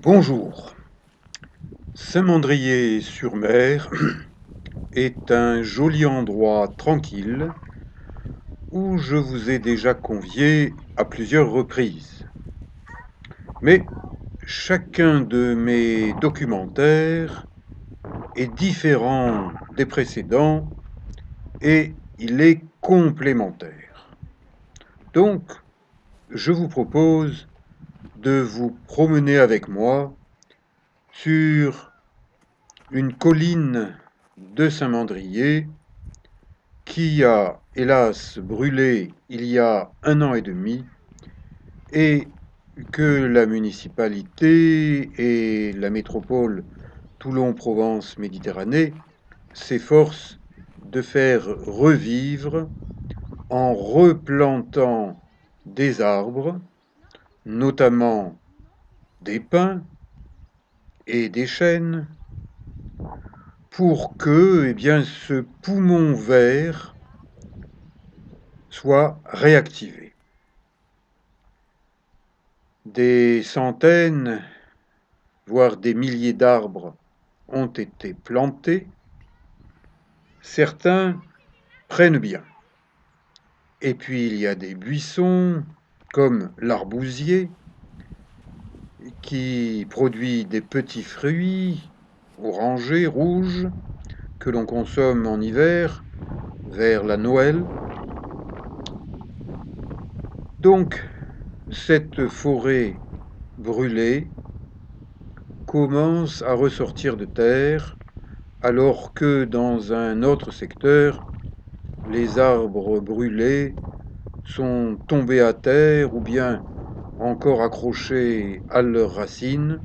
Bonjour. Saint-Mandrier-sur-Mer est un joli endroit tranquille où je vous ai déjà convié à plusieurs reprises. Mais chacun de mes documentaires est différent des précédents et il est complémentaire. Donc, je vous propose de vous promener avec moi sur une colline de Saint-Mandrier qui a hélas brûlé il y a 1 an et demi et que la municipalité et la métropole Toulon-Provence-Méditerranée s'efforcent de faire revivre en replantant des arbres, notamment des pins et des chênes, pour que ce poumon vert soit réactivé. Des centaines, voire des milliers d'arbres ont été plantés. Certains prennent bien. Et puis il y a des buissons, comme l'arbousier, qui produit des petits fruits orangés, rouges, que l'on consomme en hiver, vers la Noël. Donc, cette forêt brûlée commence à ressortir de terre, alors que dans un autre secteur, les arbres brûlés sont tombés à terre ou bien encore accrochés à leurs racines.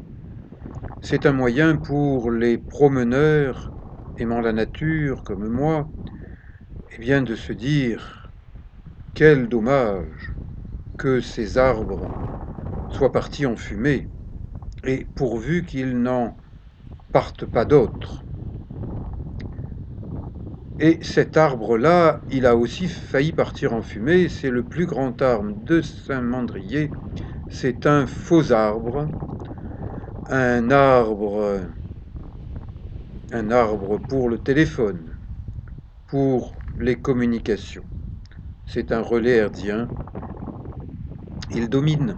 C'est un moyen pour les promeneurs aimant la nature comme moi, de se dire quel dommage que ces arbres soient partis en fumée, et pourvu qu'ils n'en partent pas d'autres. Et cet arbre-là, il a aussi failli partir en fumée. C'est le plus grand arbre de Saint-Mandrier. C'est un faux arbre, un arbre, un arbre pour le téléphone, pour les communications. C'est un relais herdien. Il domine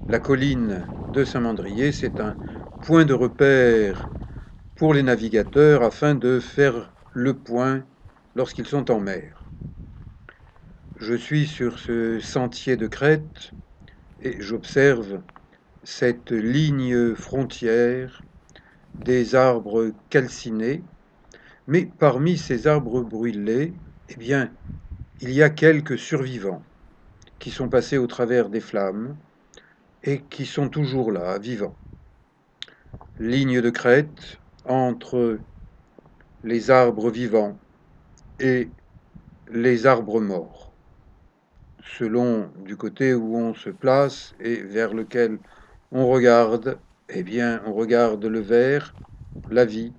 la colline de Saint-Mandrier. C'est un point de repère pour les navigateurs afin de faire le point lorsqu'ils sont en mer. Je suis sur ce sentier de crête et j'observe cette ligne frontière des arbres calcinés, mais parmi ces arbres brûlés, il y a quelques survivants qui sont passés au travers des flammes et qui sont toujours là, vivants. Ligne de crête entre les arbres vivants et les arbres morts, selon du côté où on se place et vers lequel on regarde, on regarde le vert, la vie,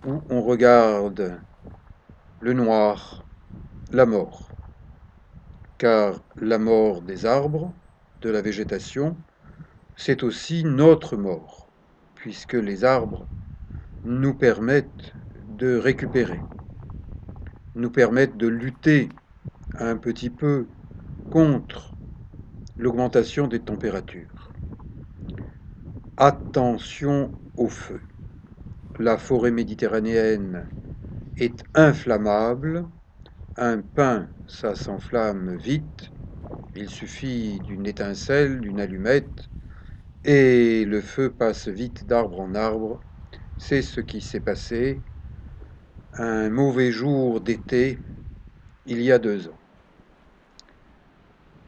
ou on regarde le noir, la mort. Car la mort des arbres, de la végétation, c'est aussi notre mort, puisque les arbres nous permettent de récupérer, nous permettent de lutter un petit peu contre l'augmentation des températures. Attention au feu. La forêt méditerranéenne est inflammable. Un pin, ça s'enflamme vite. Il suffit d'une étincelle, d'une allumette, et le feu passe vite d'arbre en arbre. C'est ce qui s'est passé un mauvais jour d'été il y a 2 ans.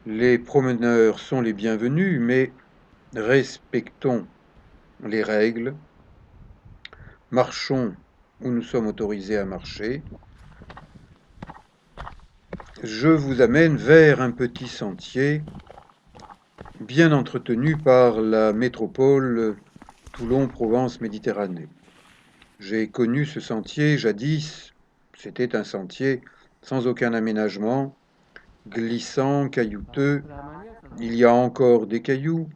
Les promeneurs sont les bienvenus, mais respectons les règles. Marchons où nous sommes autorisés à marcher. Je vous amène vers un petit sentier bien entretenu par la métropole Toulon-Provence-Méditerranée. J'ai connu ce sentier jadis. C'était un sentier sans aucun aménagement, glissant, caillouteux. Il y a encore des cailloux,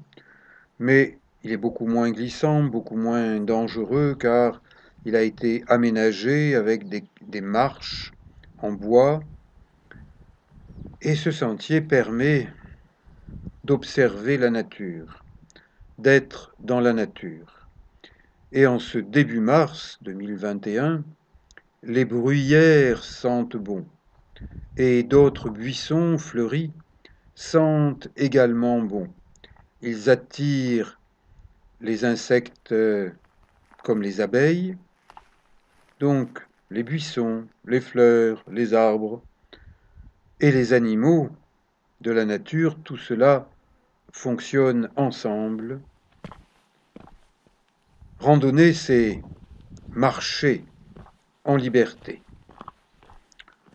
mais Il est beaucoup moins glissant, beaucoup moins dangereux car il a été aménagé avec des marches en bois et ce sentier permet d'observer la nature, d'être dans la nature. Et en ce début mars 2021, les bruyères sentent bon et d'autres buissons fleuris sentent également bon. Ils attirent les insectes comme les abeilles, donc les buissons, les fleurs, les arbres et les animaux de la nature, tout cela fonctionne ensemble. Randonner, c'est marcher en liberté.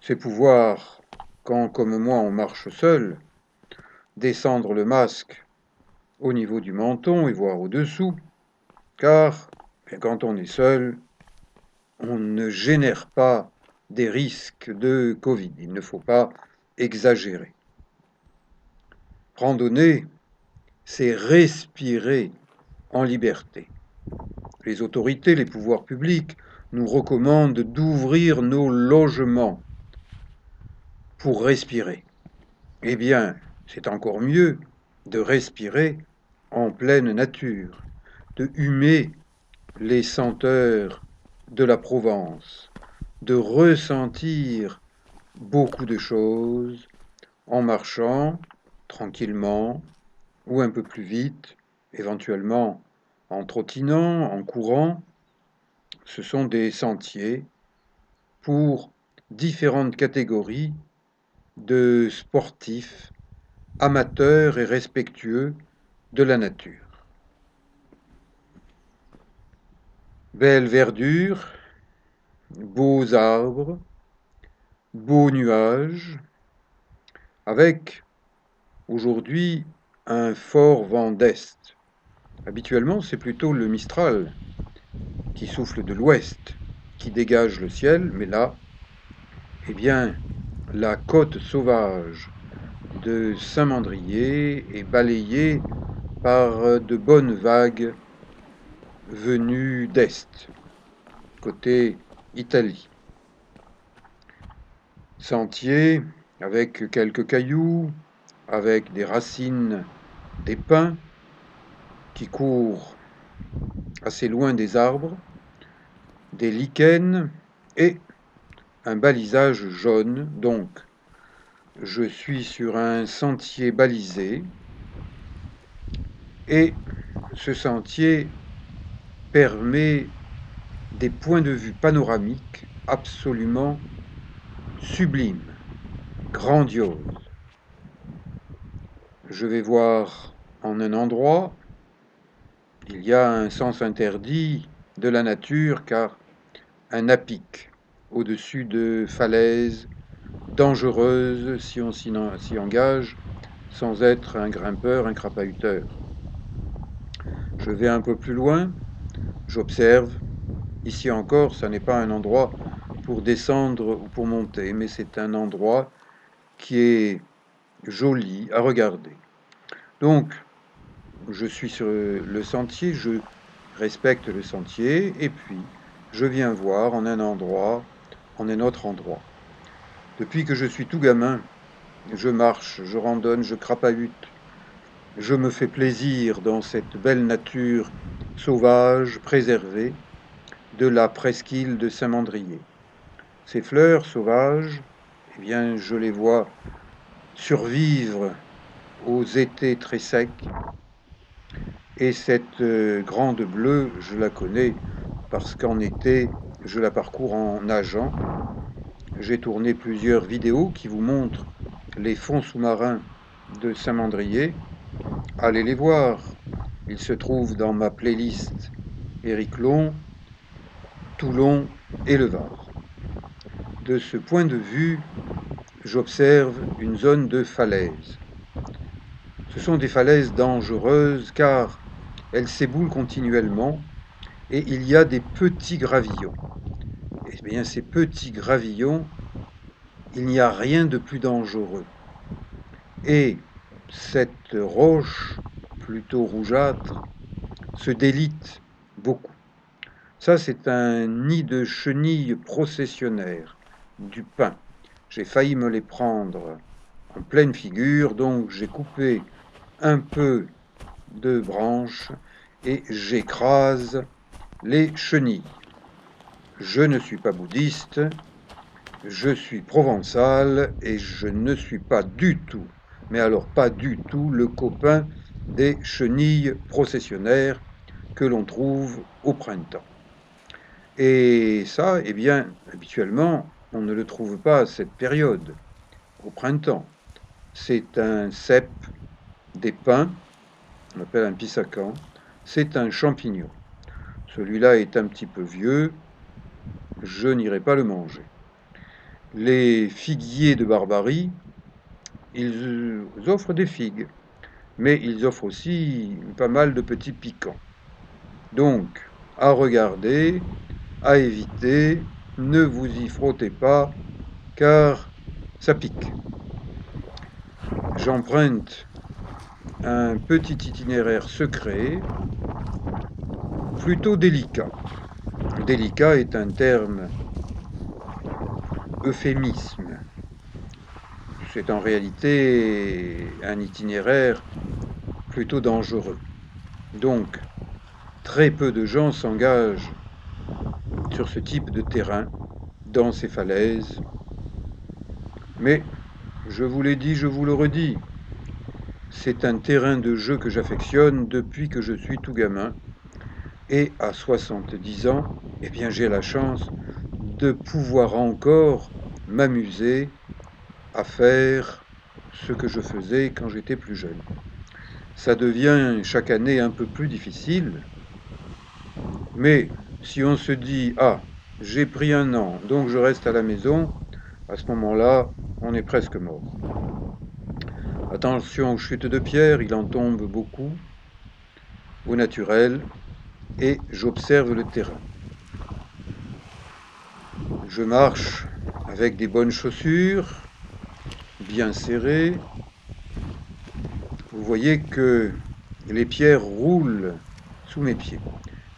C'est pouvoir, quand comme moi on marche seul, descendre le masque au niveau du menton et voir au-dessous, car quand on est seul, on ne génère pas des risques de Covid. Il ne faut pas exagérer. Randonner, c'est respirer en liberté. Les autorités, les pouvoirs publics nous recommandent d'ouvrir nos logements pour respirer. Eh bien, c'est encore mieux de respirer en pleine nature, de humer les senteurs de la Provence, de ressentir beaucoup de choses en marchant tranquillement ou un peu plus vite, éventuellement en trottinant, en courant. Ce sont des sentiers pour différentes catégories de sportifs, amateurs et respectueux de la nature. Belle verdure, beaux arbres, beaux nuages, avec aujourd'hui un fort vent d'est. Habituellement, c'est plutôt le Mistral qui souffle de l'ouest, qui dégage le ciel, mais là, eh bien, la côte sauvage de Saint-Mandrier est balayée par de bonnes vagues venues d'est, côté Italie. Sentier avec quelques cailloux, avec des racines des pins qui courent assez loin des arbres, des lichens et un balisage jaune. Donc, je suis sur un sentier balisé et ce sentier permet des points de vue panoramiques absolument sublimes, grandioses. Je vais voir en un endroit, il y a un sens interdit de la nature car un apic au-dessus de falaises dangereuses si on s'y engage sans être un grimpeur, un crapahuteur. Je vais un peu plus loin, j'observe. Ici encore, ça n'est pas un endroit pour descendre ou pour monter, mais c'est un endroit qui est joli à regarder. Donc, je suis sur le sentier, je respecte le sentier, et puis je viens voir en un endroit, en un autre endroit. Depuis que je suis tout gamin, je marche, je randonne, je crapahute, je me fais plaisir dans cette belle nature sauvage, préservée, de la presqu'île de Saint-Mandrier. Ces fleurs sauvages, eh bien, je les vois survivre aux étés très secs. Et cette grande bleue, je la connais parce qu'en été, je la parcours en nageant. J'ai tourné plusieurs vidéos qui vous montrent les fonds sous-marins de Saint-Mandrier. Allez les voir. Ils se trouvent dans ma playlist Éric Long, Toulon et le Var. De ce point de vue, j'observe une zone de falaise. Ce sont des falaises dangereuses car elles s'éboulent continuellement et il y a des petits gravillons. Eh bien, ces petits gravillons, il n'y a rien de plus dangereux. Et cette roche, plutôt rougeâtre, se délitent beaucoup. Ça, c'est un nid de chenilles processionnaires, du pin. J'ai failli me les prendre en pleine figure, donc j'ai coupé un peu de branches et j'écrase les chenilles. Je ne suis pas bouddhiste, je suis provençal et je ne suis pas du tout, mais alors pas du tout, le copain des chenilles processionnaires que l'on trouve au printemps. Et ça, eh bien, habituellement, on ne le trouve pas à cette période, au printemps. C'est un cep, des pins, on appelle un pissacan, c'est un champignon. Celui-là est un petit peu vieux, je n'irai pas le manger. Les figuiers de Barbarie, ils offrent des figues, mais ils offrent aussi pas mal de petits piquants. Donc, à regarder, à éviter, ne vous y frottez pas, car ça pique. J'emprunte un petit itinéraire secret, plutôt délicat. Délicat est un terme euphémisme. C'est en réalité un itinéraire plutôt dangereux. Donc, très peu de gens s'engagent sur ce type de terrain, dans ces falaises. Mais, je vous l'ai dit, je vous le redis, c'est un terrain de jeu que j'affectionne depuis que je suis tout gamin. Et à 70 ans, eh bien, j'ai la chance de pouvoir encore m'amuser à faire ce que je faisais quand j'étais plus jeune. Ça devient chaque année un peu plus difficile, mais si on se dit ah, j'ai pris un an, donc je reste à la maison, à ce moment-là, on est presque mort. Attention aux chutes de pierre, il en tombe beaucoup, au naturel, et j'observe le terrain. Je marche avec des bonnes chaussures, bien serrées. Vous voyez que les pierres roulent sous mes pieds.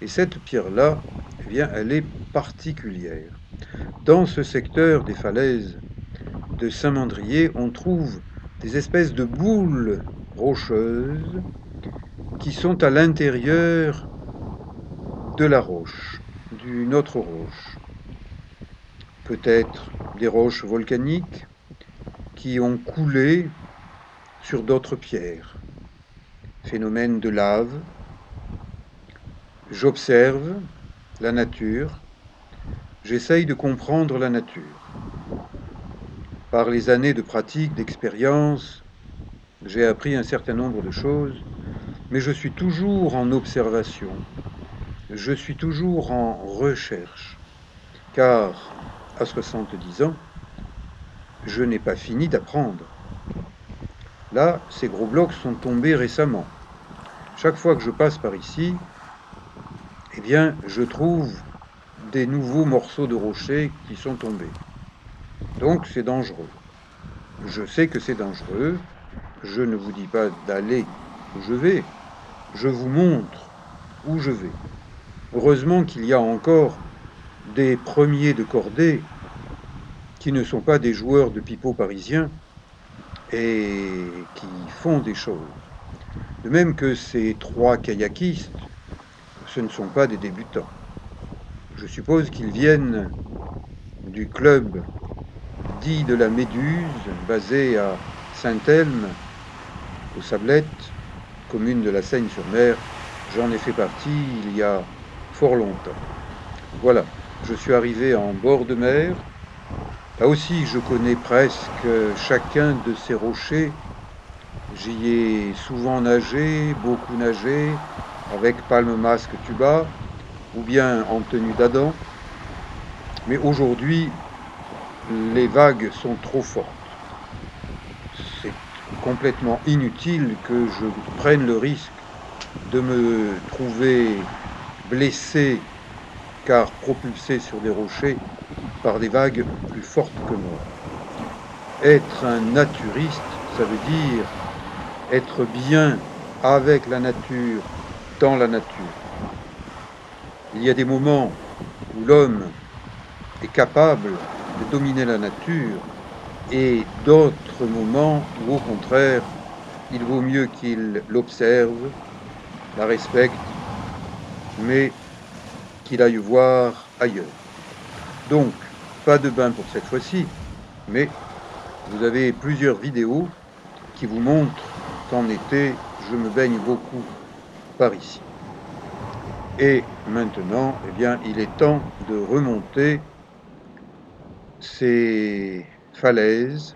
Et cette pierre-là, eh bien, elle est particulière. Dans ce secteur des falaises de Saint-Mandrier, on trouve des espèces de boules rocheuses qui sont à l'intérieur de la roche, d'une autre roche. Peut-être des roches volcaniques qui ont coulé sur d'autres pierres. Phénomène de lave. J'observe la nature. J'essaye de comprendre la nature. Par les années de pratique, d'expérience, j'ai appris un certain nombre de choses, mais je suis toujours en observation. Je suis toujours en recherche. Car, à 70 ans, je n'ai pas fini d'apprendre. Là, ces gros blocs sont tombés récemment. Chaque fois que je passe par ici, eh bien, je trouve des nouveaux morceaux de rochers qui sont tombés. Donc, c'est dangereux. Je sais que c'est dangereux. Je ne vous dis pas d'aller où je vais. Je vous montre où je vais. Heureusement qu'il y a encore des premiers de cordée qui ne sont pas des joueurs de pipeau parisiens et qui font des choses. De même que ces 3 kayakistes, ce ne sont pas des débutants. Je suppose qu'ils viennent du club dit de la Méduse, basé à Saint-Elme, aux Sablettes, commune de la Seigne-sur-Mer. J'en ai fait partie il y a fort longtemps. Voilà, je suis arrivé en bord de mer. Là aussi, je connais presque chacun de ces rochers. J'y ai souvent nagé, beaucoup nagé, avec palme, masque, tuba, ou bien en tenue d'Adam. Mais aujourd'hui, les vagues sont trop fortes. C'est complètement inutile que je prenne le risque de me trouver blessé car propulsé sur des rochers par des vagues plus fortes que moi. Être un naturiste, ça veut dire être bien avec la nature dans la nature. Il y a des moments où l'homme est capable de dominer la nature et d'autres moments où au contraire, il vaut mieux qu'il l'observe, la respecte, mais qu'il aille voir ailleurs. Donc, pas de bain pour cette fois-ci, mais vous avez plusieurs vidéos qui vous montrent qu'en été, je me baigne beaucoup par ici. Et maintenant, eh bien, il est temps de remonter ces falaises.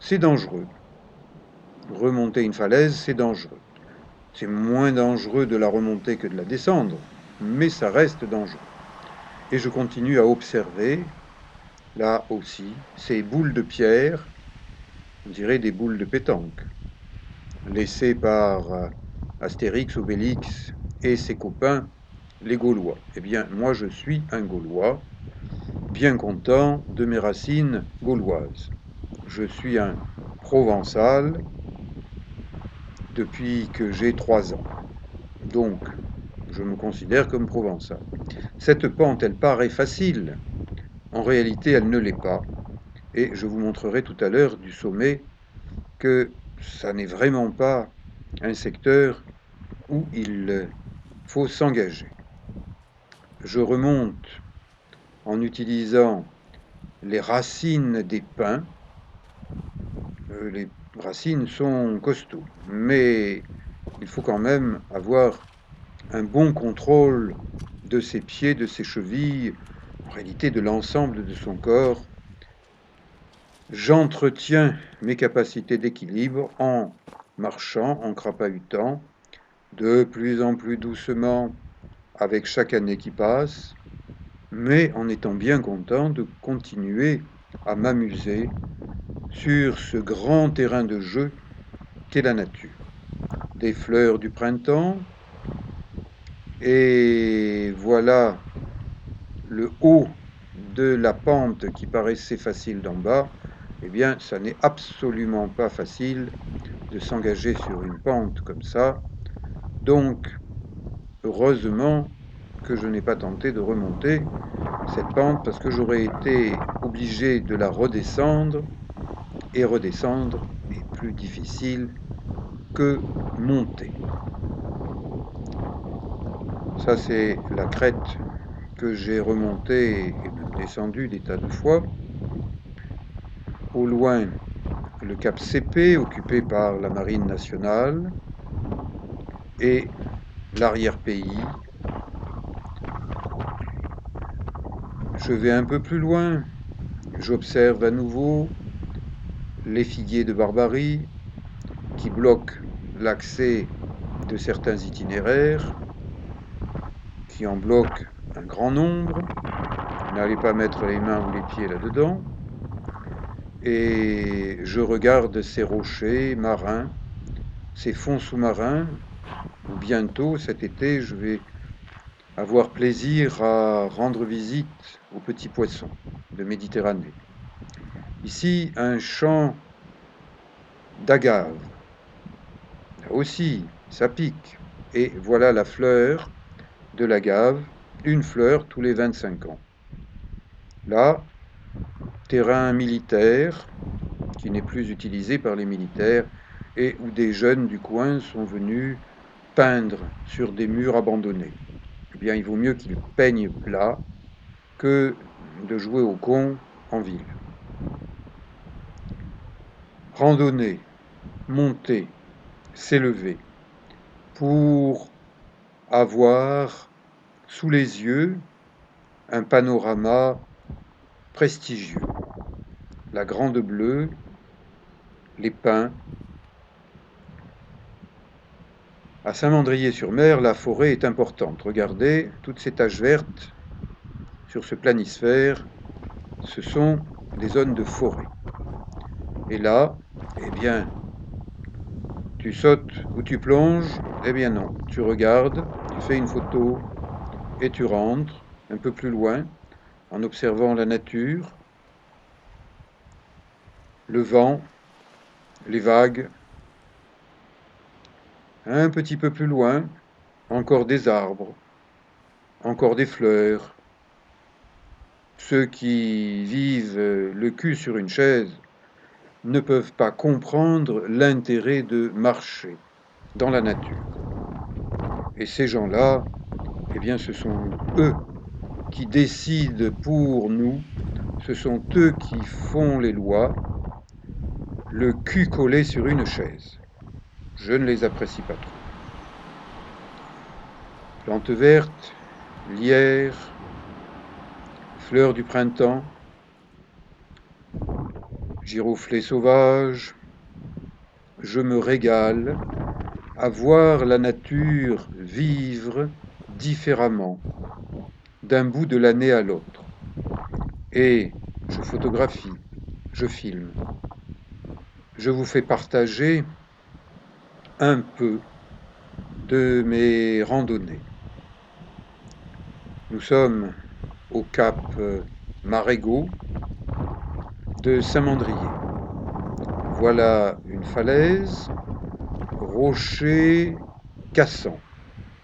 C'est dangereux. Remonter une falaise, c'est dangereux. C'est moins dangereux de la remonter que de la descendre, mais ça reste dangereux. Et je continue à observer, là aussi, ces boules de pierre, on dirait des boules de pétanque, laissées par Astérix, Obélix et ses copains, les Gaulois. Eh bien, moi je suis un Gaulois, bien content de mes racines gauloises. Je suis un Provençal depuis que j'ai 3 ans. Donc, je me considère comme Provençal. Cette pente, elle paraît facile. En réalité, elle ne l'est pas. Et je vous montrerai tout à l'heure du sommet que ça n'est vraiment pas un secteur où il faut s'engager. Je remonte en utilisant les racines des pins. Les racines sont costauds, mais il faut quand même avoir un bon contrôle de ses pieds, de ses chevilles, en réalité de l'ensemble de son corps. J'entretiens mes capacités d'équilibre en marchant, en crapahutant, de plus en plus doucement avec chaque année qui passe, mais en étant bien content de continuer à m'amuser sur ce grand terrain de jeu qu'est la nature. Des fleurs du printemps, et voilà le haut de la pente qui paraissait facile d'en bas. Eh bien, ça n'est absolument pas facile de s'engager sur une pente comme ça. Donc, heureusement que je n'ai pas tenté de remonter cette pente parce que j'aurais été obligé de la redescendre, et redescendre est plus difficile que monter. Ça, c'est la crête que j'ai remontée et même descendue des tas de fois. Au loin, le cap Cépé, occupé par la Marine nationale, et l'arrière-pays. Je vais un peu plus loin, j'observe à nouveau les figuiers de Barbarie qui bloquent l'accès de certains itinéraires, qui en bloquent un grand nombre. N'allez pas mettre les mains ou les pieds là-dedans. Et je regarde ces rochers marins, ces fonds sous-marins, où bientôt, cet été, je vais avoir plaisir à rendre visite aux petits poissons de Méditerranée. Ici, un champ d'agaves. Là aussi, ça pique. Et voilà la fleur de l'agave, une fleur tous les 25 ans. Là, terrain militaire, qui n'est plus utilisé par les militaires, et où des jeunes du coin sont venus peindre sur des murs abandonnés. Eh bien, il vaut mieux qu'ils peignent là que de jouer au con en ville. Randonner, monter, s'élever, pour avoir sous les yeux un panorama prestigieux. La Grande Bleue, les pins. À Saint-Mandrier-sur-Mer, la forêt est importante. Regardez, toutes ces taches vertes sur ce planisphère, ce sont des zones de forêt. Et là, eh bien, tu sautes ou tu plonges? Eh bien non, tu regardes, tu fais une photo et tu rentres un peu plus loin en observant la nature, le vent, les vagues. Un petit peu plus loin, encore des arbres, encore des fleurs. Ceux qui vivent le cul sur une chaise ne peuvent pas comprendre l'intérêt de marcher dans la nature. Et ces gens-là, eh bien, ce sont eux qui décident pour nous, ce sont eux qui font les lois, le cul collé sur une chaise. Je ne les apprécie pas trop. Plantes vertes, lierre, fleurs du printemps, giroflées sauvages, je me régale à voir la nature vivre différemment d'un bout de l'année à l'autre. Et je photographie, je filme, je vous fais partager un peu de mes randonnées. Nous sommes au cap Marégo de Saint-Mandrier. Voilà une falaise, rocher cassant.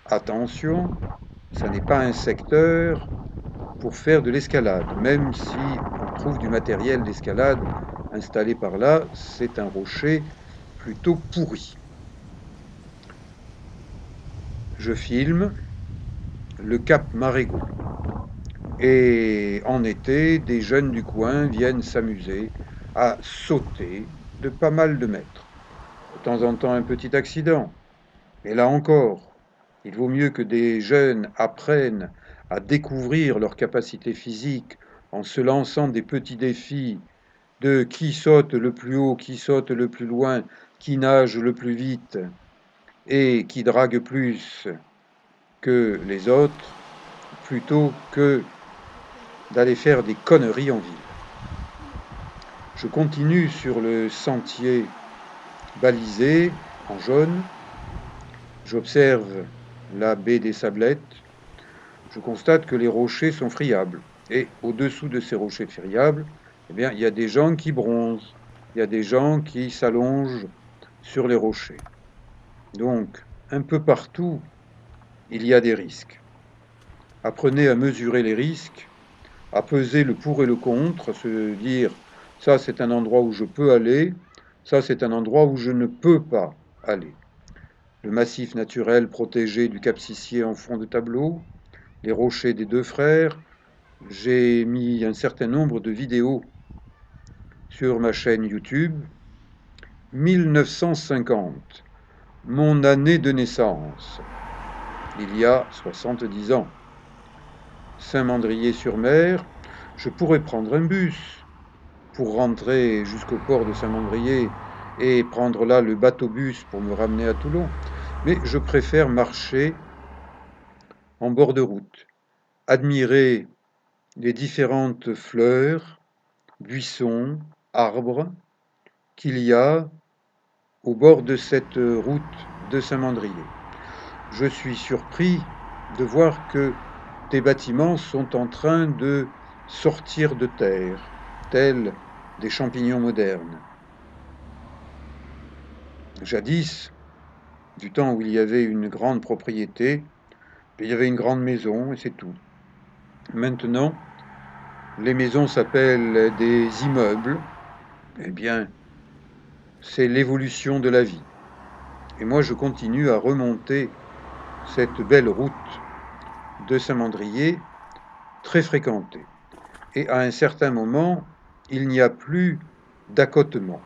Attention, ça n'est pas un secteur pour faire de l'escalade, même si on trouve du matériel d'escalade installé par là, c'est un rocher plutôt pourri. Je filme le cap Marégo. Et en été, des jeunes du coin viennent s'amuser à sauter de pas mal de mètres. De temps en temps, un petit accident. Mais là encore, il vaut mieux que des jeunes apprennent à découvrir leurs capacités physiques en se lançant des petits défis de qui saute le plus haut, qui saute le plus loin, qui nage le plus vite et qui drague plus que les autres, plutôt que d'aller faire des conneries en ville. Je continue sur le sentier balisé en jaune. J'observe la baie des Sablettes. Je constate que les rochers sont friables. Et au-dessous de ces rochers friables, eh bien, il y a des gens qui bronzent. Il y a des gens qui s'allongent sur les rochers. Donc, un peu partout, il y a des risques. Apprenez à mesurer les risques, à peser le pour et le contre, à se dire ça c'est un endroit où je peux aller, ça c'est un endroit où je ne peux pas aller. Le massif naturel protégé du Cap Sissier en fond de tableau, les rochers des Deux Frères. J'ai mis un certain nombre de vidéos sur ma chaîne YouTube. 1950, mon année de naissance, il y a 70 ans. Saint-Mandrier-sur-Mer, je pourrais prendre un bus pour rentrer jusqu'au port de Saint-Mandrier et prendre là le bateau-bus pour me ramener à Toulon. Mais je préfère marcher en bord de route, admirer les différentes fleurs, buissons, arbres qu'il y a au bord de cette route de Saint-Mandrier. Je suis surpris de voir que des bâtiments sont en train de sortir de terre, tels des champignons modernes. Jadis, du temps où il y avait une grande propriété, il y avait une grande maison et c'est tout. Maintenant, les maisons s'appellent des immeubles. Eh bien, c'est l'évolution de la vie. Et moi, je continue à remonter cette belle route de Saint-Mandrier, très fréquentée. Et à un certain moment, il n'y a plus d'accotement.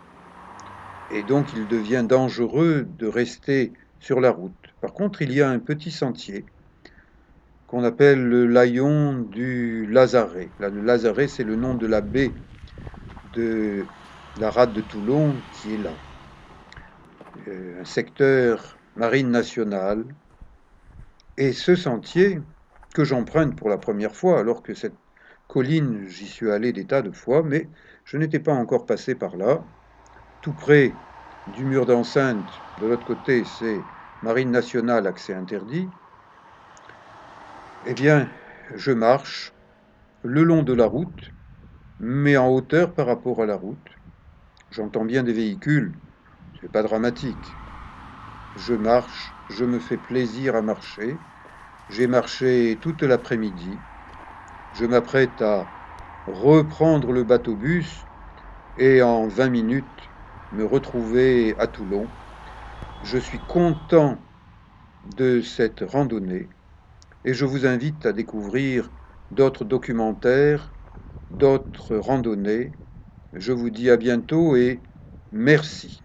Et donc, il devient dangereux de rester sur la route. Par contre, il y a un petit sentier qu'on appelle le Layon du Lazaret. Là, le Lazaret, c'est le nom de la baie de la rade de Toulon qui est là. Un secteur marine nationale. Et ce sentier, que j'emprunte pour la première fois, alors que cette colline, j'y suis allé des tas de fois, mais je n'étais pas encore passé par là. Tout près du mur d'enceinte, de l'autre côté, c'est Marine nationale, accès interdit. Eh bien, je marche le long de la route, mais en hauteur par rapport à la route. J'entends bien des véhicules, c'est pas dramatique. je marche, je me fais plaisir à marcher. J'ai marché toute l'après-midi. Je m'apprête à reprendre le bateau-bus et en 20 minutes me retrouver à Toulon. Je suis content de cette randonnée et je vous invite à découvrir d'autres documentaires, d'autres randonnées. Je vous dis à bientôt et merci.